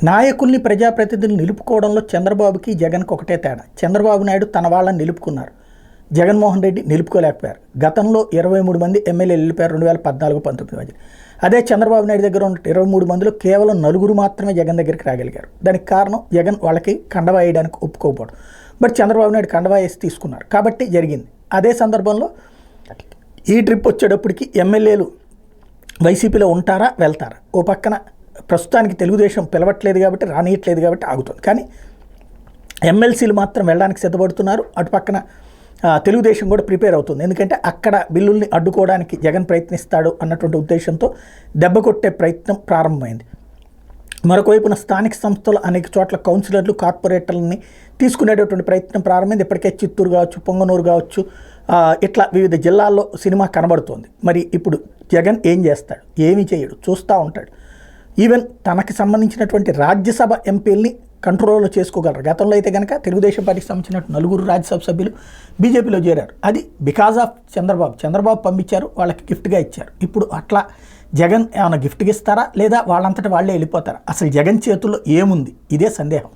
నాయకుల్ని ప్రజాప్రతినిధులు నిలుపుకోవడంలో చంద్రబాబుకి జగన్కి ఒకటే తేడా. చంద్రబాబు నాయుడు తన వాళ్ళని నిలుపుకున్నారు, జగన్మోహన్ రెడ్డి నిలుపుకోలేకపోయారు. గతంలో 23 మంది ఎమ్మెల్యేలు వెళ్ళిపోయారు 2014-19 మధ్య. అదే చంద్రబాబు నాయుడు దగ్గర ఉన్న 23 మందిలో కేవలం 4 మాత్రమే జగన్ దగ్గరికి రాగలిగారు. దానికి కారణం జగన్ వాళ్ళకి కండవా వేయడానికి ఒప్పుకోకపోవడం. బట్ చంద్రబాబు నాయుడు కండవా వేసి తీసుకున్నారు కాబట్టి జరిగింది. అదే సందర్భంలో ఈ ట్రిప్ వచ్చేటప్పటికి ఎమ్మెల్యేలు వైసీపీలో ఉంటారా వెళ్తారా? ఓ పక్కన ప్రస్తుతానికి తెలుగుదేశం పిలవట్లేదు కాబట్టి రానియట్లేదు కాబట్టి ఆగుతుంది, కానీ ఎమ్మెల్సీలు మాత్రం వెళ్ళడానికి సిద్ధపడుతున్నారు. అటు పక్కన తెలుగుదేశం కూడా ప్రిపేర్ అవుతుంది, ఎందుకంటే అక్కడ బిల్లుల్ని అడ్డుకోవడానికి జగన్ ప్రయత్నిస్తాడు అన్నటువంటి ఉద్దేశంతో దెబ్బ కొట్టే ప్రయత్నం ప్రారంభమైంది. మరొకవైపున స్థానిక సంస్థలు అనేక చోట్ల కౌన్సిలర్లు కార్పొరేటర్లని తీసుకునేటటువంటి ప్రయత్నం ప్రారంభమైంది. ఇప్పటికే చిత్తూరు కావచ్చు, పొంగనూరు కావచ్చు, ఇట్లా వివిధ జిల్లాల్లో సినిమా కనబడుతోంది. మరి ఇప్పుడు జగన్ ఏం చేస్తాడు? ఏమీ చేయడు, చూస్తూ ఉంటాడు. ఈవెన్ తనకి సంబంధించినటువంటి రాజ్యసభ ఎంపీల్ని కంట్రోల్లో చేసుకోగలరు. గతంలో అయితే కనుక తెలుగుదేశం పార్టీకి సంబంధించిన 4 రాజ్యసభ సభ్యులు బీజేపీలో చేరారు. అది బికాజ్ ఆఫ్ చంద్రబాబు పంపించారు, వాళ్ళకి గిఫ్ట్గా ఇచ్చారు. ఇప్పుడు అట్లా జగన్ ఏమైనా గిఫ్ట్గా ఇస్తారా లేదా వాళ్ళంతటా వాళ్ళే వెళ్ళిపోతారా? అసలు జగన్ చేతుల్లో ఏముంది? ఇదే సందేహం.